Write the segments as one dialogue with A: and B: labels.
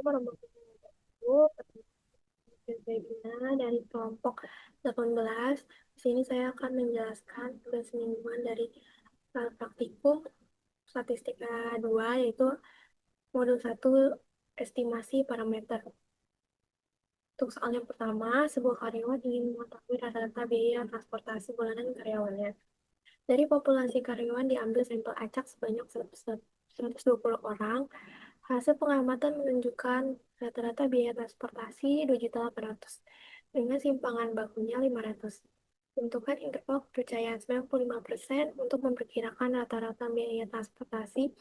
A: warahmatullahi wabarakatuh. Pertemuan webinar dari kelompok 18. Di sini saya akan menjelaskan tugas mingguan dari praktikum statistika 2, yaitu modul 1 estimasi parameter. Untuk soal yang pertama, sebuah karyawan ingin mengetahui rata-rata biaya transportasi bulanan karyawannya. Dari populasi karyawan diambil sampel acak sebanyak 120 orang. Hasil pengamatan menunjukkan rata-rata biaya transportasi 2.800.000 dengan simpangan bakunya 500. Tentukan interval kepercayaan 95% untuk memperkirakan rata-rata biaya transportasi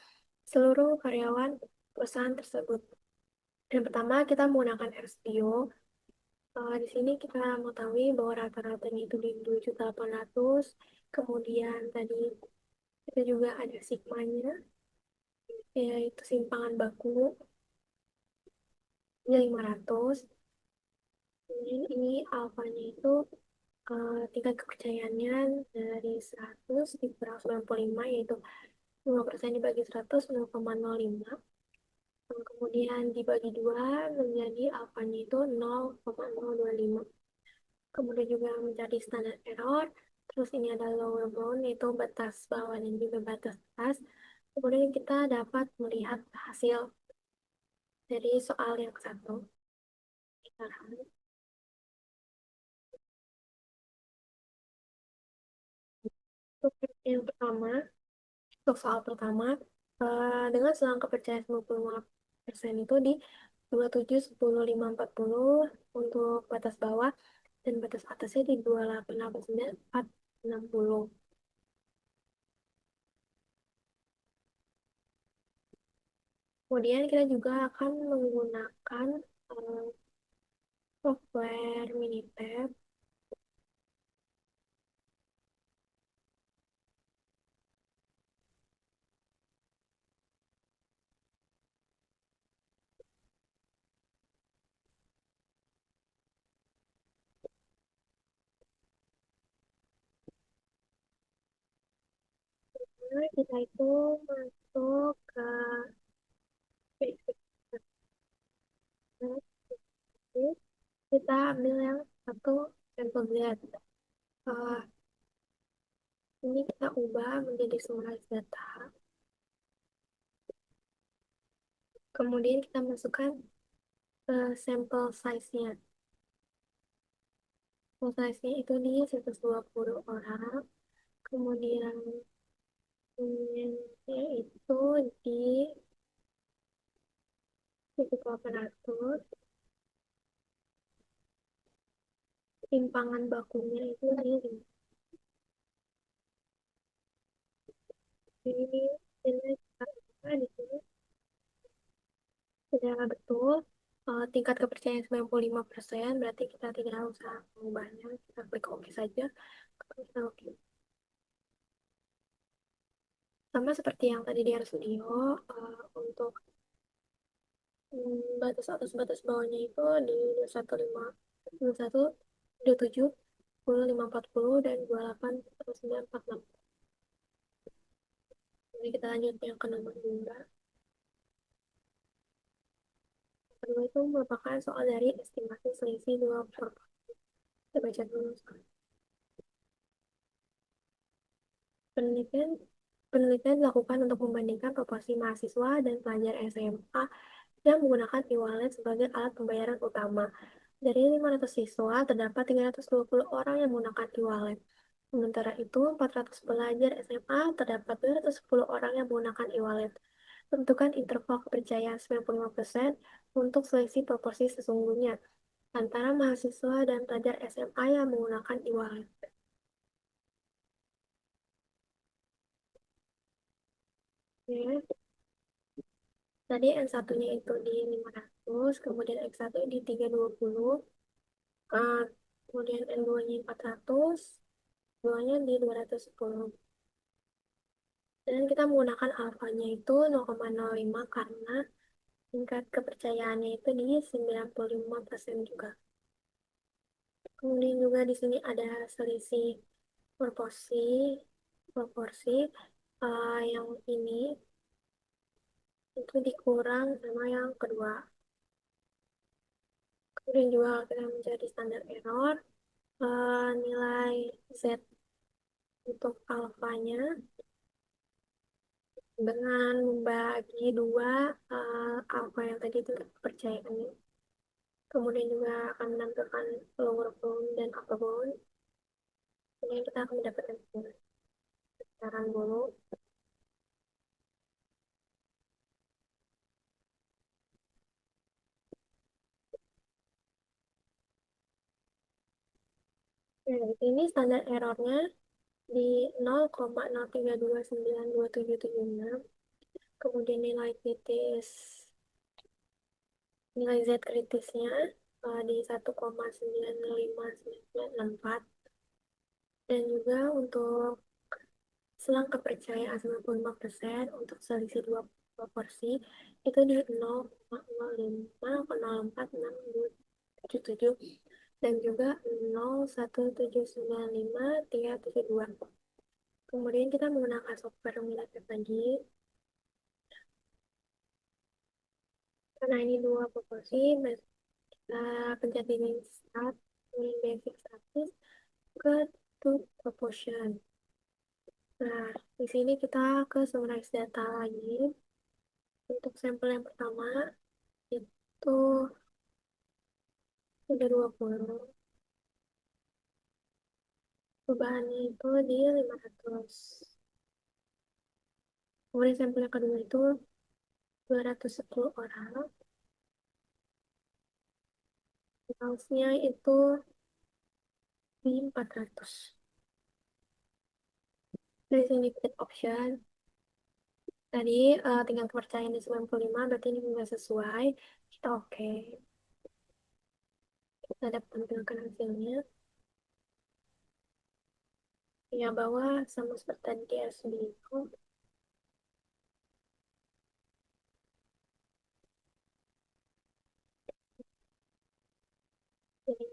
A: seluruh karyawan perusahaan tersebut. Yang pertama, kita menggunakan RSPO. Di sini kita mengetahui bahwa rata-ratanya itu di 2.800.000. Kemudian tadi kita juga ada sigmanya, yaitu simpangan baku ini 500. Kemudian ini alfanya itu tingkat kepercayaannya dari 100 dikurang 95, yaitu 5% dibagi 100 0,05. Kemudian dibagi 2 menjadi alfanya itu 0,025. Kemudian juga mencari standar error. Terus ini ada lower bound, yaitu batas bawah dan juga batas atas. Kemudian kita dapat melihat hasil dari soal yang satu. Kita lihat. Untuk yang pertama, untuk soal pertama, dengan selang kepercayaan 95% itu di 27, 10, 5, 40 untuk batas bawah, dan batas atasnya di 28, 89, 4, 60. Kemudian kita juga akan menggunakan eh, software Minitab. Nah, kita itu masuk ke basic. Kita ambil yang satu sampel lihat. Eh, ini kita ubah menjadi summarize data. Kemudian kita masukkan sampel size-nya. Sampel size-nya itu di 120 orang. Kemudian itu di 1.800. Timpangan bakunya itu di sini. Ini kita di sini secara betul. Tingkat kepercayaan 95%, berarti kita tidak usah mengubahnya. Kita klik OK saja. Kita OK. Sama seperti yang tadi di RStudio, untuk batas atas batas bawahnya itu di 15, 21, 27, 10, 5, 40, dan 28, 9, 46. Jadi kita lanjut yang ke nomor 2. Kedua itu merupakan soal dari estimasi selisih dua observasi. Kita baca dulu. Penelitian penelitian dilakukan untuk membandingkan proporsi mahasiswa dan pelajar SMA yang menggunakan e-wallet sebagai alat pembayaran utama. Dari 500 siswa, terdapat 320 orang yang menggunakan e-wallet. Sementara itu, 400 pelajar SMA terdapat 210 orang yang menggunakan e-wallet. Tentukan interval kepercayaan 95% untuk selisih proporsi sesungguhnya antara mahasiswa dan pelajar SMA yang menggunakan e-wallet. Oke. Tadi N1-nya itu di 500, kemudian X1 di 320, eh, kemudian N2-nya 400, 2-nya di 210. Dan kita menggunakan alfanya itu 0,05 karena tingkat kepercayaannya itu di 95% juga. Kemudian juga di sini ada selisih proporsi, proporsi yang ini itu dikurang sama yang kedua. Kemudian juga kita mencari standar error, nilai Z untuk alfanya dengan membagi dua alfa yang tadi itu kepercayaannya. Kemudian juga akan menampilkan lower bound dan upper bound. Kemudian kita akan mendapatkan saran dulu. Nah, ini standar errornya di 0,032927776. Kemudian nilai Z kritisnya di 1,95964. Dan juga untuk selang kepercayaan 95% untuk selisih dua proporsi itu di 0,05046277 dan juga 01795,372. Kemudian kita menggunakan software Minapet lagi. Karena ini dua proporsi, kita pencet ini start, kemudian basic status ke two proportion. Nah, di sini kita ke summarize data lagi. Untuk sampel yang pertama, itu udah 20. Perubahannya itu di 500. Kemudian sampel yang kedua itu 210 orang. Results-nya itu di 400. Dari sini fit option. Tadi tinggal kepercayaan di 95, berarti ini sudah sesuai. Kita oke. Kita dapat tampilkan hasilnya. Yang bawah sama seperti tadi di SB itu. Jadi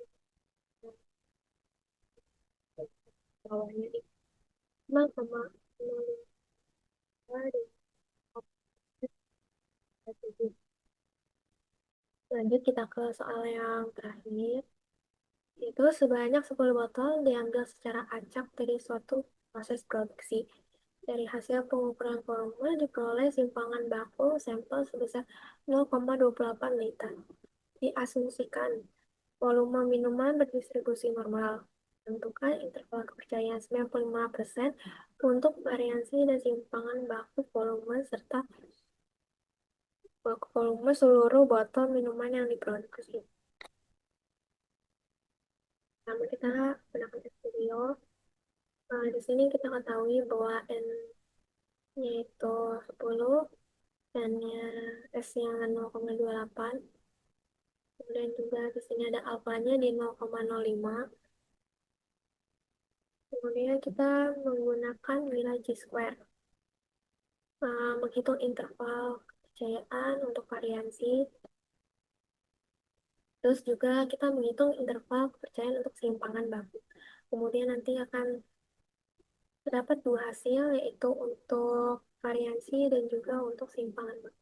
A: bawahnya di 5,05 di 0,7. Lanjut kita ke soal yang terakhir. Itu sebanyak 10 botol diambil secara acak dari suatu proses produksi. Dari hasil pengukuran volume diperoleh simpangan baku sampel sebesar 0,28 liter. Diasumsikan volume minuman berdistribusi normal. Tentukan interval kepercayaan 95% untuk variasi dan simpangan baku volume serta baku volume seluruh botol minuman yang diproduksi. Pertama kita gunakan studio. Di sini kita ketahui bahwa N-nya itu 10, dan-nya S-nya 0,28. Kemudian juga di sini ada alfanya di 0,05. Kemudian kita menggunakan nilai G-square. Menghitung interval kepercayaan untuk variasi. Terus juga kita menghitung interval kepercayaan untuk simpangan baku. Kemudian nanti akan terdapat dua hasil, yaitu untuk variasi dan juga untuk simpangan baku.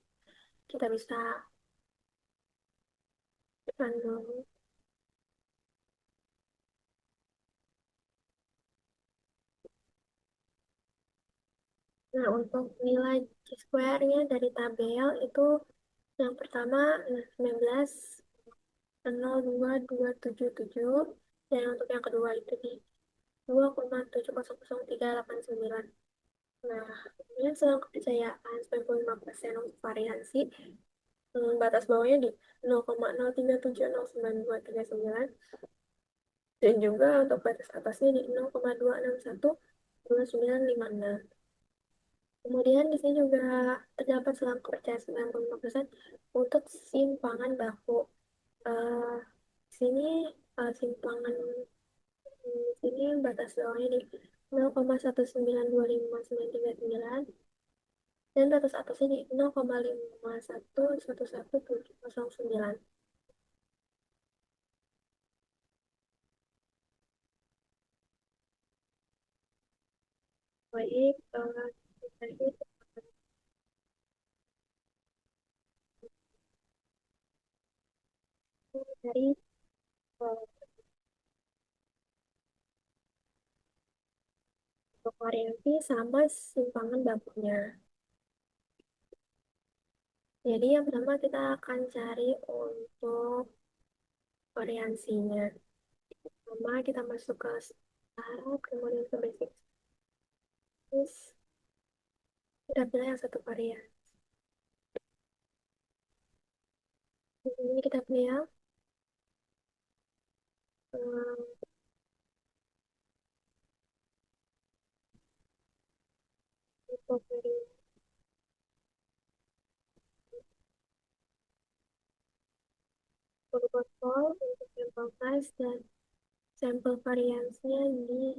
A: Kita bisa random. Nah, untuk nilai G-square-nya dari tabel itu yang pertama 19,02277, dan untuk yang kedua itu di 2,7000389. Nah, ini selang kepercayaan 95% untuk variasi. Batas bawahnya di 0,037092239, dan juga untuk batas atasnya di 0,2612956. Kemudian di sini juga terdapat selang kepercayaan 95% untuk simpangan baku. Eh, di sini simpangan di sini batas bawahnya di 0,1925939, dan batas atasnya di 0,5111709. Baik, jadi dari eh, untuk variasi sama simpangan bakunya. Jadi yang pertama kita akan cari untuk variansinya. Pertama kita masuk ke start, kemudian ke basic. Terus kita pilih yang satu varian. Di sini kita pilih yang eh, untuk dari botol untuk sampel size dan sampel variansinya di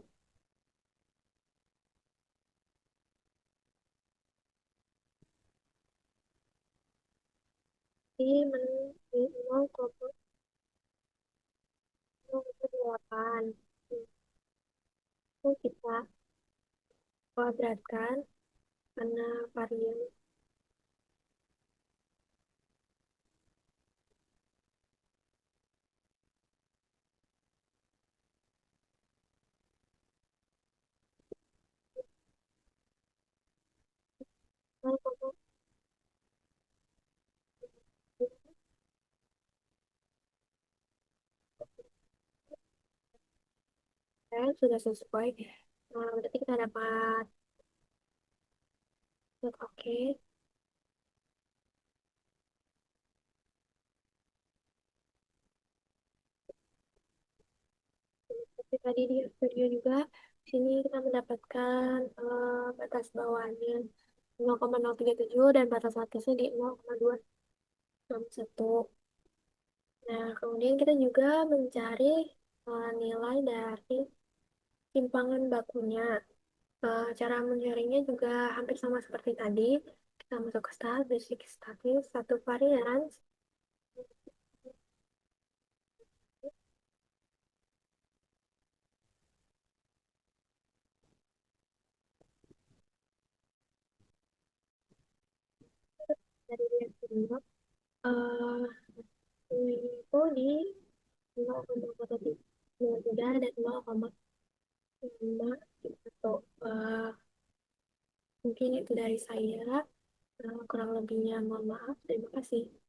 A: 0,08. Itu kita kuadratkan karena varian 0,08 sudah sesuai. Nah, berarti kita dapat oke. Seperti tadi di video juga, di sini kita mendapatkan batas bawahnya 0,037 dan batas atasnya di 0,261. Nah, kemudian kita juga mencari nilai dari timpangan bakunya. Cara mencarinya juga hampir sama seperti tadi. Kita masuk ke stat, basic statis, satu varian, dari lihat dulu. Eh, itu di 0,03 dan 0,5 gitu. Mungkin itu dari saya. Kurang lebihnya mohon maaf. Terima kasih.